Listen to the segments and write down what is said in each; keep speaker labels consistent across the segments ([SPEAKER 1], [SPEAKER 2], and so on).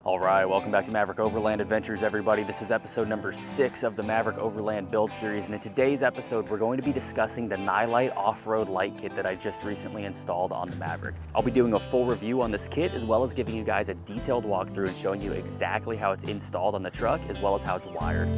[SPEAKER 1] All right, welcome back to Maverick Overland Adventures, everybody. This is episode number 6 of the Maverick Overland Build series, and in today's episode, we're going to be discussing the Nilight off-road light kit that I just recently installed on the Maverick. I'll be doing a full review on this kit, as well as giving you guys a detailed walkthrough and showing you exactly how it's installed on the truck, as well as how it's wired.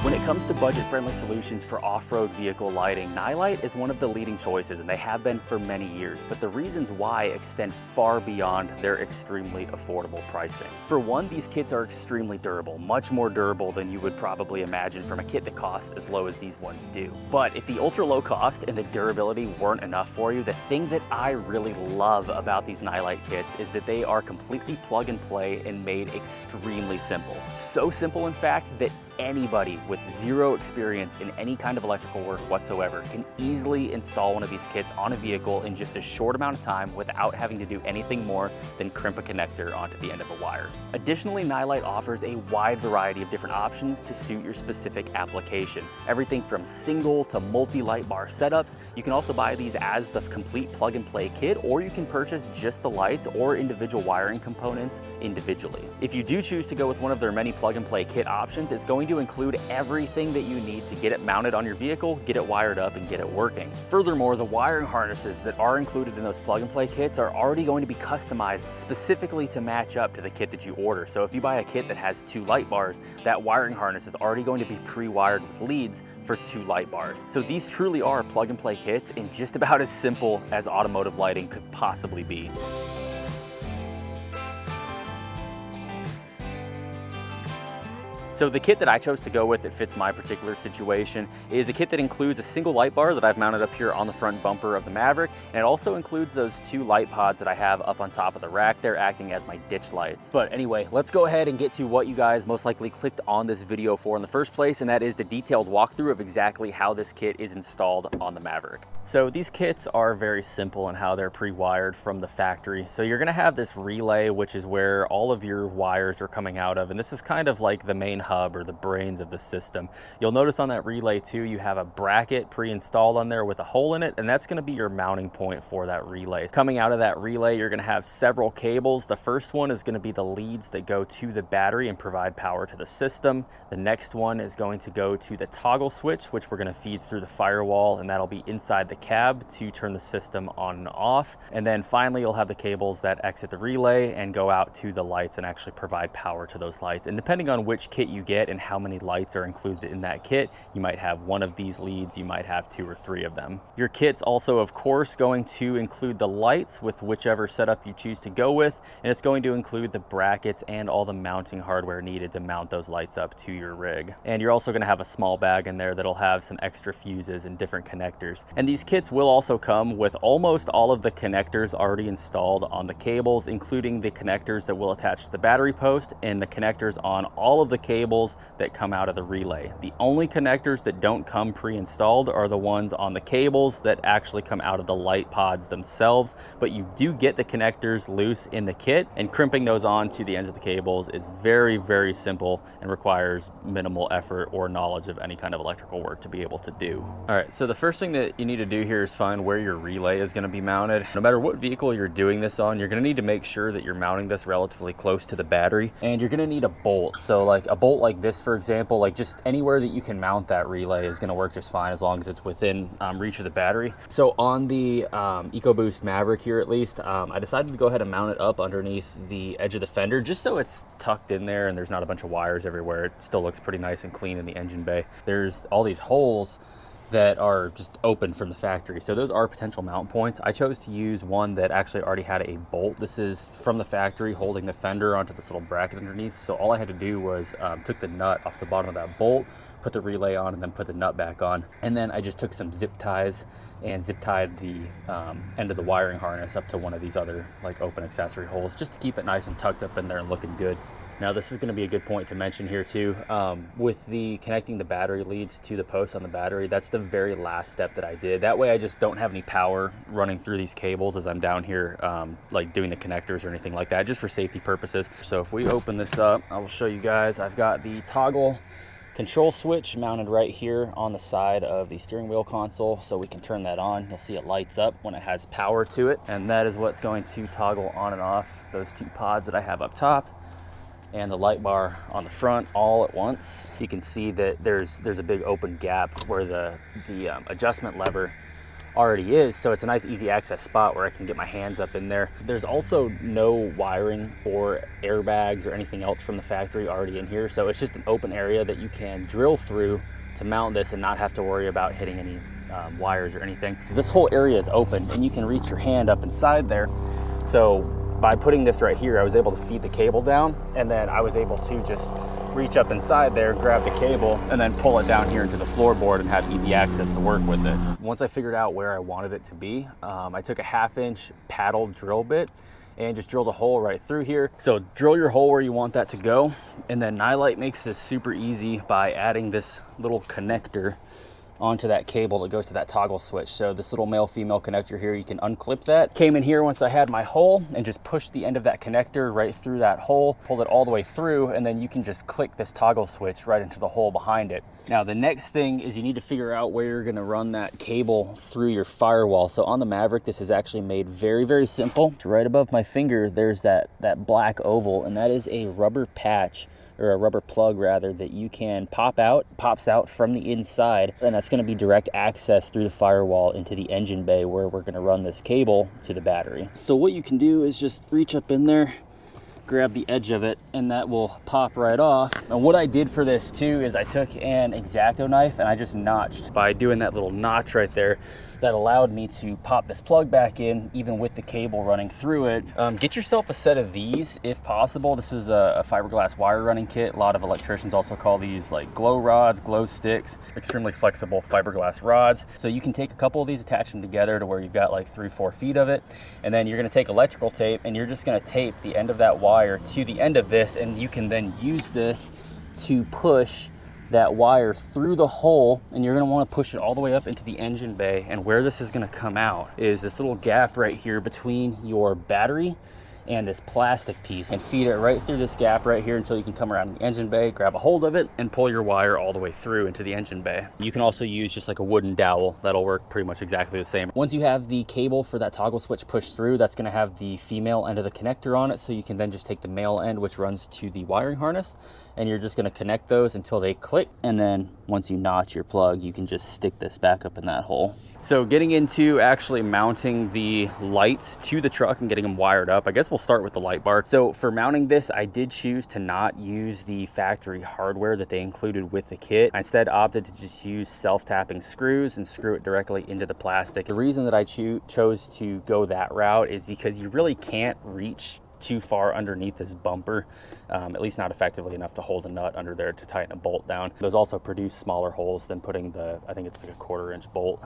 [SPEAKER 1] When it comes to budget-friendly solutions for off-road vehicle lighting, Nilight is one of the leading choices, and they have been for many years, but the reasons why extend far beyond their extremely affordable pricing. For one, these kits are extremely durable, much more durable than you would probably imagine from a kit that costs as low as these ones do. But if the ultra-low cost and the durability weren't enough for you, the thing that I really love about these Nilight kits is that they are completely plug and play and made extremely simple. So simple, in fact, that anybody with zero experience in any kind of electrical work whatsoever can easily install one of these kits on a vehicle in just a short amount of time without having to do anything more than crimp a connector onto the end of a wire. Additionally, Nilight offers a wide variety of different options to suit your specific application. Everything from single to multi-light bar setups. You can also buy these as the complete plug and play kit, or you can purchase just the lights or individual wiring components individually. If you do choose to go with one of their many plug and play kit options, it's going to include everything that you need to get it mounted on your vehicle, get it wired up, and get it working. Furthermore, the wiring harnesses that are included in those plug and play kits are already going to be customized specifically to match up to the kit that you order. So if you buy a kit that has 2 light bars, that wiring harness is already going to be pre-wired with leads for 2 light bars. So these truly are plug and play kits, and just about as simple as automotive lighting could possibly be. So the kit that I chose to go with that fits my particular situation is a kit that includes a single light bar that I've mounted up here on the front bumper of the Maverick, and it also includes those 2 light pods that I have up on top of the rack. They're acting as my ditch lights. But anyway, let's go ahead and get to what you guys most likely clicked on this video for in the first place, and that is the detailed walkthrough of exactly how this kit is installed on the Maverick. So these kits are very simple in how they're pre-wired from the factory. So you're gonna have this relay, which is where all of your wires are coming out of, and this is kind of like the main hub or the brains of the system. You'll notice on that relay too, you have a bracket pre-installed on there with a hole in it, and that's going to be your mounting point for that relay. Coming out of that relay, you're going to have several cables. The first one is going to be the leads that go to the battery and provide power to the system. The next one is going to go to the toggle switch, which we're going to feed through the firewall, and that'll be inside the cab to turn the system on and off. And then finally, you'll have the cables that exit the relay and go out to the lights and actually provide power to those lights. And depending on which kit you get and how many lights are included in that kit, you might have one of these leads, you might have 2 or 3 of them. Your kit's also, of course, going to include the lights with whichever setup you choose to go with, and it's going to include the brackets and all the mounting hardware needed to mount those lights up to your rig. And you're also going to have a small bag in there that'll have some extra fuses and different connectors. And these kits will also come with almost all of the connectors already installed on the cables, including the connectors that will attach to the battery post and the connectors on all of the cables that come out of the relay. The only connectors that don't come pre-installed are the ones on the cables that actually come out of the light pods themselves, but you do get the connectors loose in the kit, and crimping those on to the ends of the cables is very, very simple and requires minimal effort or knowledge of any kind of electrical work to be able to do. All right, so the first thing that you need to do here is find where your relay is going to be mounted. No matter what vehicle you're doing this on, you're going to need to make sure that you're mounting this relatively close to the battery, and you're going to need a bolt. So like a bolt like this, for example, like just anywhere that you can mount that relay is going to work just fine as long as it's within reach of the battery. So on the EcoBoost Maverick here, at least, I decided to go ahead and mount it up underneath the edge of the fender just so it's tucked in there and there's not a bunch of wires everywhere. It still looks pretty nice and clean in the engine bay. There's all these holes that are just open from the factory. So those are potential mount points. I chose to use one that actually already had a bolt. This is from the factory holding the fender onto this little bracket underneath. So all I had to do was took the nut off the bottom of that bolt, put the relay on, and then put the nut back on. And then I just took some zip ties and zip tied the end of the wiring harness up to one of these other like open accessory holes just to keep it nice and tucked up in there and looking good. Now this is going to be a good point to mention here too. With the connecting the battery leads to the post on the battery, that's the very last step that I did. That way I just don't have any power running through these cables as I'm down here like doing the connectors or anything like that, just for safety purposes. So if we open this up, I will show you guys. I've got the toggle control switch mounted right here on the side of the steering wheel console, so we can turn that on. You'll see it lights up when it has power to it, and that is what's going to toggle on and off those 2 pods that I have up top and the light bar on the front all at once. You can see that there's a big open gap where the adjustment lever already is, so it's a nice easy access spot where I can get my hands up in there. There's also no wiring or airbags or anything else from the factory already in here, so it's just an open area that you can drill through to mount this and not have to worry about hitting any wires or anything. This whole area is open and you can reach your hand up inside there. So by putting this right here, I was able to feed the cable down, and then I was able to just reach up inside there, grab the cable, and then pull it down here into the floorboard and have easy access to work with it. Once I figured out where I wanted it to be, I took a 1/2-inch paddle drill bit and just drilled a hole right through here. So drill your hole where you want that to go, and then Nilight makes this super easy by adding this little connector onto that cable that goes to that toggle switch. So this little male-female connector here, you can unclip that. Came in here once I had my hole and just pushed the end of that connector right through that hole, pulled it all the way through, and then you can just click this toggle switch right into the hole behind it. Now the next thing is you need to figure out where you're gonna run that cable through your firewall. So on the Maverick, this is actually made very, very simple. Right above my finger, there's that black oval, and that is a rubber patch, or a rubber plug rather, that you can pops out from the inside, and that's going to be direct access through the firewall into the engine bay where we're going to run this cable to the battery. So what you can do is just reach up in there, grab the edge of it, and that will pop right off. And what I did for this too is I took an X-Acto knife and I just notched. By doing that little notch right there, that allowed me to pop this plug back in even with the cable running through it. Get yourself a set of these if possible. This is a fiberglass wire running kit. A lot of electricians also call these like glow rods, glow sticks, extremely flexible fiberglass rods. So you can take a couple of these, attach them together to where you've got like 3-4 feet of it, and then you're gonna take electrical tape and you're just gonna tape the end of that wire to the end of this, and you can then use this to push that wire through the hole, and you're going to want to push it all the way up into the engine bay. And where this is going to come out is this little gap right here between your battery and this plastic piece, and feed it right through this gap right here until you can come around the engine bay, grab a hold of it, and pull your wire all the way through into the engine bay. You can also use just like a wooden dowel. That'll work pretty much exactly the same. Once you have the cable for that toggle switch pushed through, that's going to have the female end of the connector on it, so you can then just take the male end, which runs to the wiring harness, and you're just going to connect those until they click, and then once you notch your plug, you can just stick this back up in that hole. So getting into actually mounting the lights to the truck and getting them wired up, I guess we'll start with the light bar. So for mounting this, I did choose to not use the factory hardware that they included with the kit. I instead opted to just use self-tapping screws and screw it directly into the plastic. The reason that I chose to go that route is because you really can't reach too far underneath this bumper, at least not effectively enough to hold a nut under there to tighten a bolt down. Those also produce smaller holes than putting the, I think it's like a 1/4-inch bolt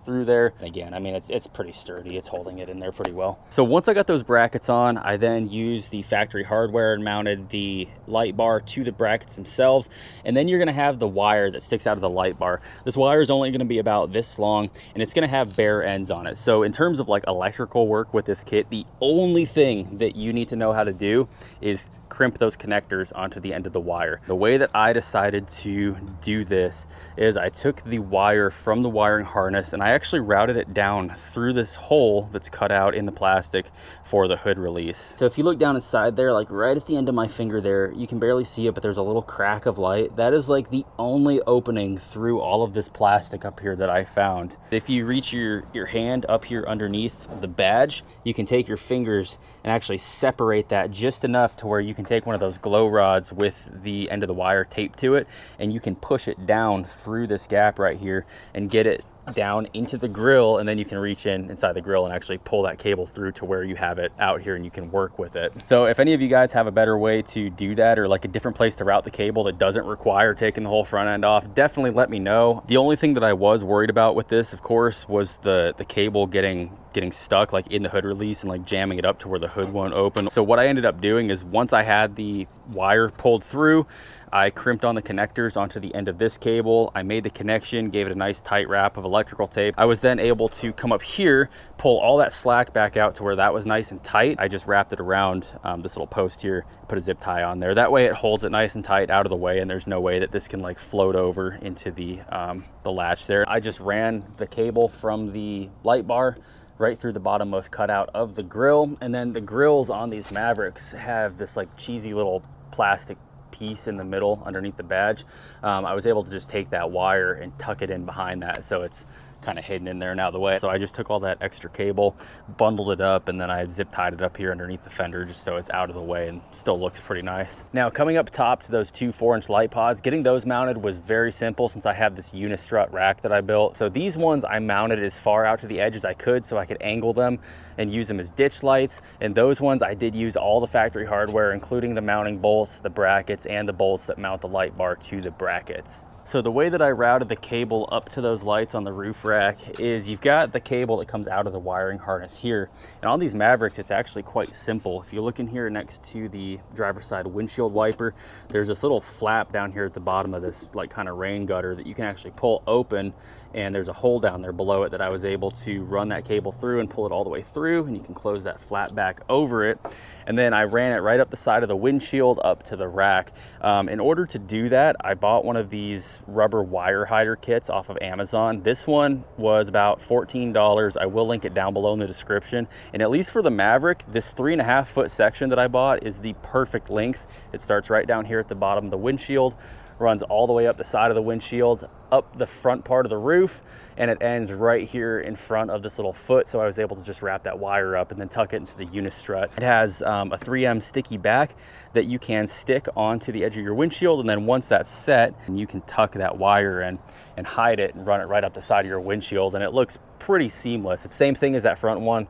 [SPEAKER 1] through there. And again, I mean, it's pretty sturdy. It's holding it in there pretty well. So once I got those brackets on, I then used the factory hardware and mounted the light bar to the brackets themselves. And then you're gonna have the wire that sticks out of the light bar. This wire is only gonna be about this long, and it's gonna have bare ends on it. So in terms of like electrical work with this kit, the only thing that you need to know how to do is crimp those connectors onto the end of the wire. The way that I decided to do this is I took the wire from the wiring harness and I actually routed it down through this hole that's cut out in the plastic for the hood release. So if you look down inside there, like right at the end of my finger there, you can barely see it, but there's a little crack of light. That is like the only opening through all of this plastic up here that I found. If you reach your hand up here underneath the badge, you can take your fingers and actually separate that just enough to where you can take one of those glow rods with the end of the wire taped to it, and you can push it down through this gap right here and get it down into the grill, and then you can reach inside the grill and actually pull that cable through to where you have it out here and you can work with it. So if any of you guys have a better way to do that, or like a different place to route the cable that doesn't require taking the whole front end off, definitely let me know. The only thing that I was worried about with this, of course, was the cable getting getting stuck like in the hood release and like jamming it up to where the hood won't open. So what I ended up doing is once I had the wire pulled through, I crimped on the connectors onto the end of this cable. I made the connection, gave it a nice tight wrap of electrical tape. I was then able to come up here, pull all that slack back out to where that was nice and tight. I just wrapped it around this little post here, put a zip tie on there. That way it holds it nice and tight out of the way, and there's no way that this can like float over into the latch there. I just ran the cable from the light bar right through the bottommost cutout of the grill. And then the grills on these Mavericks have this like cheesy little plastic piece in the middle underneath the badge. I was able to just take that wire and tuck it in behind that, so it's kind of hidden in there and out of the way. So I just took all that extra cable, bundled it up, and then I zip tied it up here underneath the fender just so it's out of the way and still looks pretty nice. Now coming up top to those two 4-inch light pods, getting those mounted was very simple since I have this unistrut rack that I built. So these ones I mounted as far out to the edge as I could so I could angle them and use them as ditch lights. And those ones I did use all the factory hardware, including the mounting bolts, the brackets, and the bolts that mount the light bar to the brackets. So the way that I routed the cable up to those lights on the roof rack is you've got the cable that comes out of the wiring harness here. And on these Mavericks, it's actually quite simple. If you look in here next to the driver's side windshield wiper, there's this little flap down here at the bottom of this like kind of rain gutter that you can actually pull open, and there's a hole down there below it that I was able to run that cable through and pull it all the way through, and you can close that flap back over it. And then I ran it right up the side of the windshield up to the rack. In order to do that, I bought one of these rubber wire hider kits off of Amazon. This one was about $14. I will link it down below in the description. And at least for the Maverick, this 3.5 foot section that I bought is the perfect length. It starts right down here at the bottom of the windshield, runs all the way up the side of the windshield, up the front part of the roof, and it ends right here in front of this little foot. So I was able to just wrap that wire up and then tuck it into the unistrut. It has a 3M sticky back that you can stick onto the edge of your windshield, and then once that's set, you can tuck that wire in and hide it and run it right up the side of your windshield, and it looks pretty seamless. It's the same thing as that front one,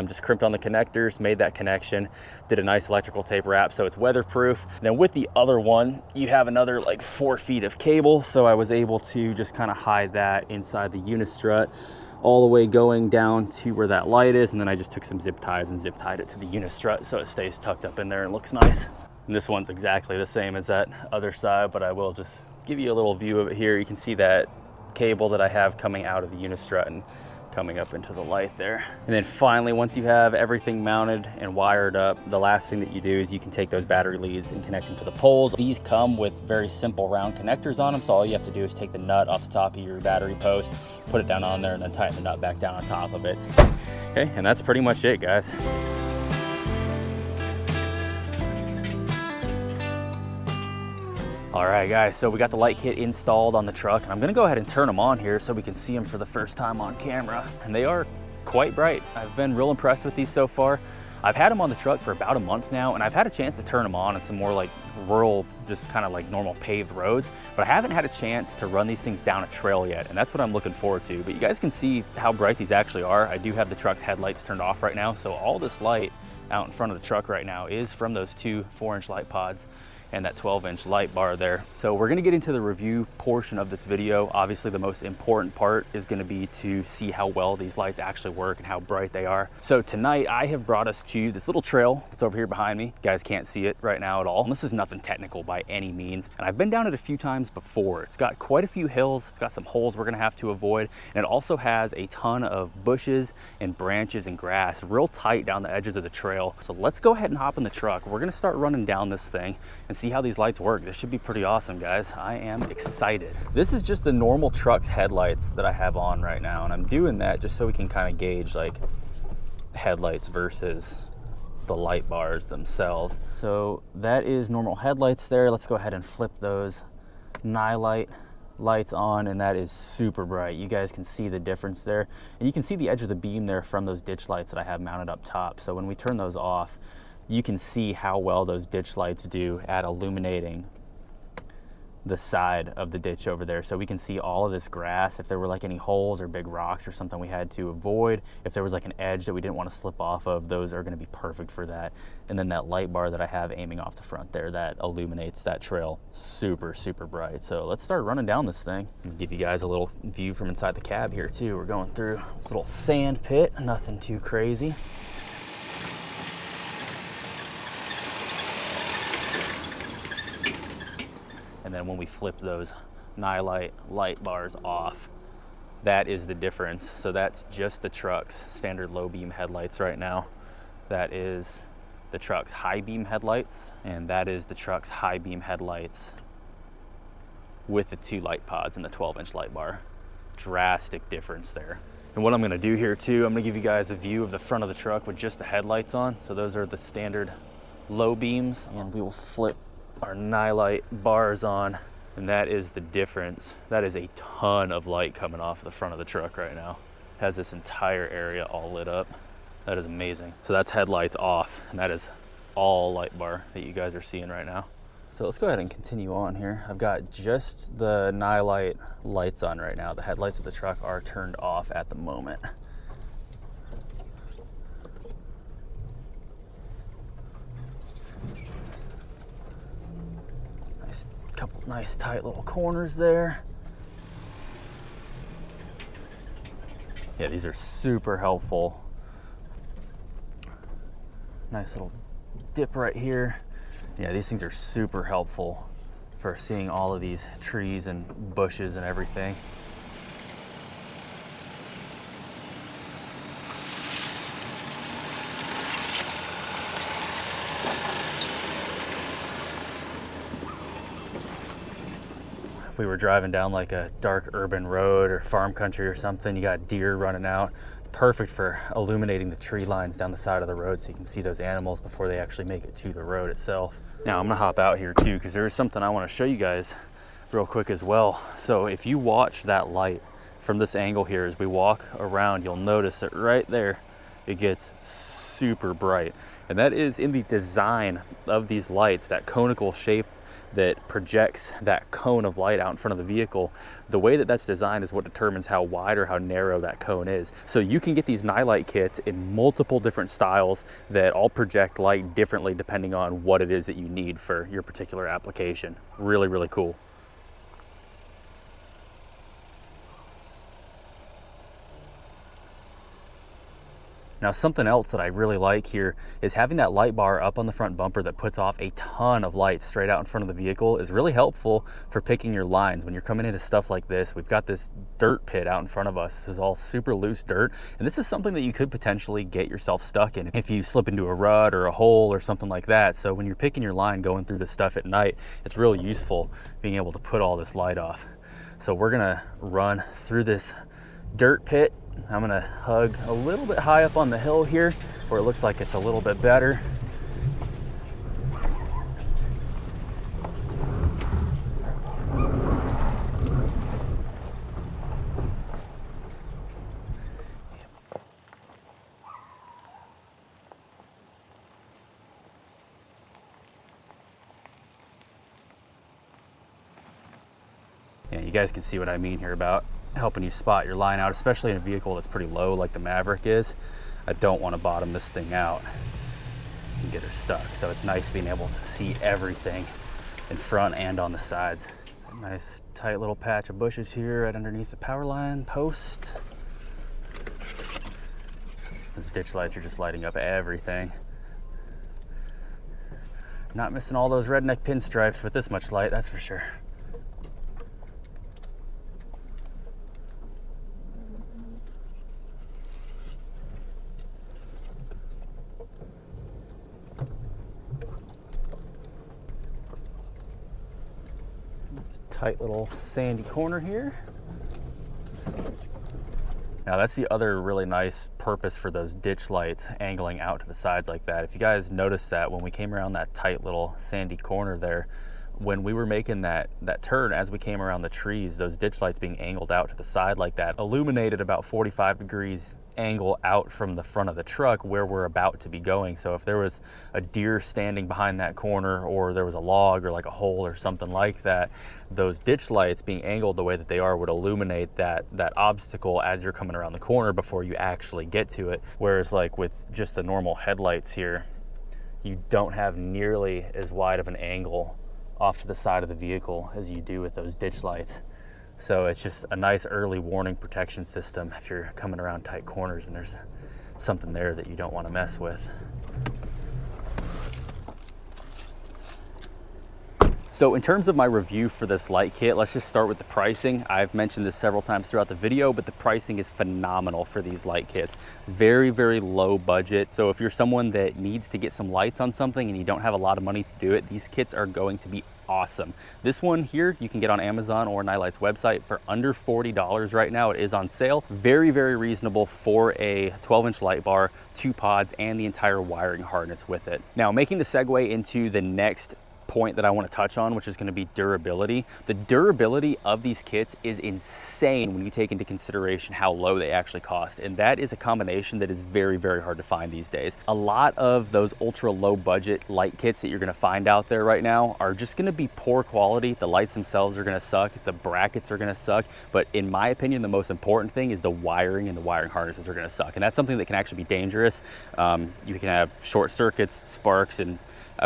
[SPEAKER 1] just crimped on the connectors, made that connection, did a nice electrical tape wrap so it's weatherproof. Then with the other one, you have another like 4 feet of cable, so I was able to just kind of hide that inside the unistrut all the way going down to where that light is, and then I just took some zip ties and zip tied it to the unistrut so it stays tucked up in there and looks nice. And this one's exactly the same as that other side, but I will just give you a little view of it here. You can see that cable that I have coming out of the unistrut and coming up into the light there. And then finally, once you have everything mounted and wired up, the last thing that you do is you can take those battery leads and connect them to the poles. These come with very simple round connectors on them, so all you have to do is take the nut off the top of your battery post, put it down on there, and then tighten the nut back down on top of it. Okay, and that's pretty much it, guys. All right, guys, so we got the light kit installed on the truck, and I'm gonna go ahead and turn them on here so we can see them for the first time on camera. And they are quite bright. I've been real impressed with these so far. I've had them on the truck for about a month now, and I've had a chance to turn them on in some more like rural, just kind of like normal paved roads, but I haven't had a chance to run these things down a trail yet, and that's what I'm looking forward to. But you guys can see how bright these actually are. I do have the truck's headlights turned off right now, so all this light out in front of the truck right now is from those two 4-inch light pods and that 12-inch light bar there. So we're gonna get into the review portion of this video. Obviously the most important part is gonna be to see how well these lights actually work and how bright they are. So tonight I have brought us to this little trail that's over here behind me. You guys can't see it right now at all. And this is nothing technical by any means. And I've been down it a few times before. It's got quite a few hills. It's got some holes we're gonna have to avoid. And it also has a ton of bushes and branches and grass real tight down the edges of the trail. So let's go ahead and hop in the truck. We're gonna start running down this thing and see how these lights work. This should be pretty awesome, guys. I am excited. This is just the normal truck's headlights that I have on right now, and I'm doing that just so we can kind of gauge like headlights versus the light bars themselves. So that is normal headlights there. Let's go ahead and flip those Nilight lights on, and that is super bright. You guys can see the difference there, and you can see the edge of the beam there from those ditch lights that I have mounted up top. So when we turn those off, you can see how well those ditch lights do at illuminating the side of the ditch over there, so we can see all of this grass. If there were like any holes or big rocks or something we had to avoid, if there was like an edge that we didn't want to slip off of, those are going to be perfect for that. And then that light bar that I have aiming off the front there, that illuminates that trail super, super bright. So let's start running down this thing. I'll give you guys a little view from inside the cab here too. We're going through this little sand pit, nothing too crazy. And then when we flip those Nilight light bars off, that is the difference. So that's just the truck's standard low beam headlights right now. That is the truck's high beam headlights, and that is the truck's high beam headlights with the 2 light pods and the 12-inch light bar. Drastic difference there. And what I'm gonna do here too, I'm gonna give you guys a view of the front of the truck with just the headlights on. So those are the standard low beams, and we will flip our Nilight bars on, and that is the difference. That is a ton of light coming off the front of the truck right now. It has this entire area all lit up. That is amazing. So that's headlights off, and that is all light bar that you guys are seeing right now. So let's go ahead and continue on here. I've got just the Nilight lights on right now. The headlights of the truck are turned off at the moment. Couple nice tight little corners there. Yeah, these are super helpful. Nice little dip right here. Yeah, these things are super helpful for seeing all of these trees and bushes and everything. If we were driving down like a dark urban road or farm country or something, you got deer running out. It's perfect for illuminating the tree lines down the side of the road so you can see those animals before they actually make it to the road itself. Now I'm gonna hop out here too, because there is something I want to show you guys real quick as well. So if you watch that light from this angle here as we walk around, you'll notice that right there it gets super bright. And that is in the design of these lights, that conical shape that projects that cone of light out in front of the vehicle. The way that that's designed is what determines how wide or how narrow that cone is. So you can get these Nilight kits in multiple different styles that all project light differently depending on what it is that you need for your particular application. Really, really cool. Now, something else that I really like here is having that light bar up on the front bumper that puts off a ton of light straight out in front of the vehicle is really helpful for picking your lines. When you're coming into stuff like this, we've got this dirt pit out in front of us. This is all super loose dirt, and this is something that you could potentially get yourself stuck in if you slip into a rut or a hole or something like that. So when you're picking your line going through this stuff at night, it's really useful being able to put all this light off. So we're gonna run through this dirt pit. I'm gonna hug a little bit high up on the hill here where it looks like it's a little bit better. Yeah, you guys can see what I mean here about helping you spot your line out, especially in a vehicle that's pretty low like the Maverick is. I don't want to bottom this thing out and get her stuck. So it's nice being able to see everything in front and on the sides. Nice tight little patch of bushes here right underneath the power line post. Those ditch lights are just lighting up everything. Not missing all those redneck pinstripes with this much light, that's for sure. Tight little sandy corner here. Now that's the other really nice purpose for those ditch lights angling out to the sides like that. If you guys noticed that when we came around that tight little sandy corner there, when we were making that turn, as we came around the trees, those ditch lights being angled out to the side like that illuminated about 45 degrees angle out from the front of the truck where we're about to be going. So if there was a deer standing behind that corner, or there was a log or like a hole or something like that, those ditch lights being angled the way that they are would illuminate that obstacle as you're coming around the corner before you actually get to it. Whereas like with just the normal headlights here, you don't have nearly as wide of an angle off to the side of the vehicle as you do with those ditch lights. So it's just a nice early warning protection system if you're coming around tight corners and there's something there that you don't want to mess with. So in terms of my review for this light kit, let's just start with the pricing. I've mentioned this several times throughout the video, but the pricing is phenomenal for these light kits. Very, very low budget. So if you're someone that needs to get some lights on something and you don't have a lot of money to do it, these kits are going to be awesome. This one here you can get on Amazon or Nilight's website for under $40 right now. It is on sale. Very, very reasonable for a 12-inch light bar, 2 pods, and the entire wiring harness with it. Now, making the segue into the next point that I want to touch on, which is going to be durability. The durability of these kits is insane when you take into consideration how low they actually cost, and that is a combination that is very, very hard to find these days. A lot of those ultra low budget light kits that you're going to find out there right now are just going to be poor quality. The lights themselves are going to suck, the brackets are going to suck, but in my opinion, the most important thing is the wiring, and the wiring harnesses are going to suck, and that's something that can actually be dangerous. You can have short circuits, sparks, and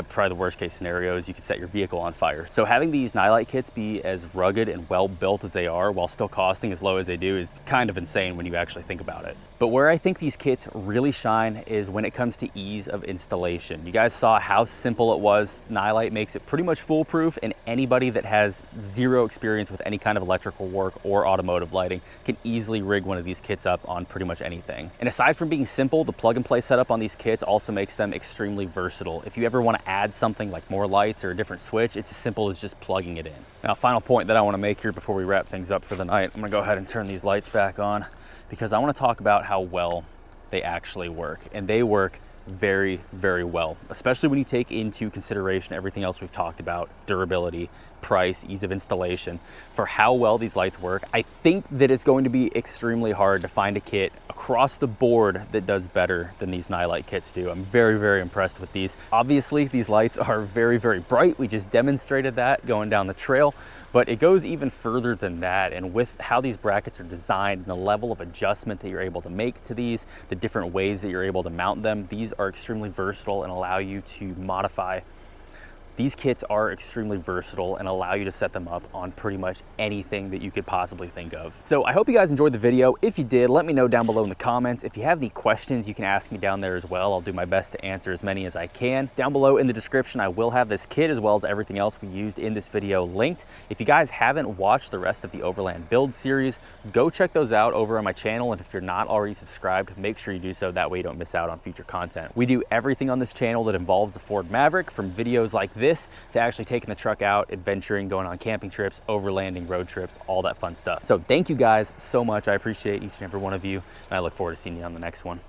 [SPEAKER 1] probably the worst case scenario is you could set your vehicle on fire. So having these Nilight kits be as rugged and well built as they are while still costing as low as they do is kind of insane when you actually think about it. But where I think these kits really shine is when it comes to ease of installation. You guys saw how simple it was. Nilight makes it pretty much foolproof, and anybody that has zero experience with any kind of electrical work or automotive lighting can easily rig one of these kits up on pretty much anything. And aside from being simple, the plug and play setup on these kits also makes them extremely versatile. If you ever want to add something like more lights or a different switch, it's as simple as just plugging it in. Now, final point that I want to make here before we wrap things up for the night, I'm going to go ahead and turn these lights back on because I want to talk about how well they actually work. And they work very, very well, especially when you take into consideration everything else we've talked about: durability, price, ease of installation. For how well these lights work, I think that it's going to be extremely hard to find a kit across the board that does better than these Nilight kits do. I'm very, very impressed with these. Obviously, these lights are very, very bright. We just demonstrated that going down the trail, but it goes even further than that. And with how these brackets are designed and the level of adjustment that you're able to make to these, the different ways that you're able to mount them, these are extremely versatile and allow you to modify. These kits are extremely versatile and allow you to set them up on pretty much anything that you could possibly think of. So I hope you guys enjoyed the video. If you did, let me know down below in the comments. If you have any questions, you can ask me down there as well. I'll do my best to answer as many as I can. Down below in the description, I will have this kit as well as everything else we used in this video linked. If you guys haven't watched the rest of the Overland Build series, go check those out over on my channel. And if you're not already subscribed, make sure you do so. That way you don't miss out on future content. We do everything on this channel that involves the Ford Maverick, from videos like this to actually taking the truck out, adventuring, going on camping trips, overlanding, road trips, all that fun stuff. So thank you guys so much. I appreciate each and every one of you, and I look forward to seeing you on the next one.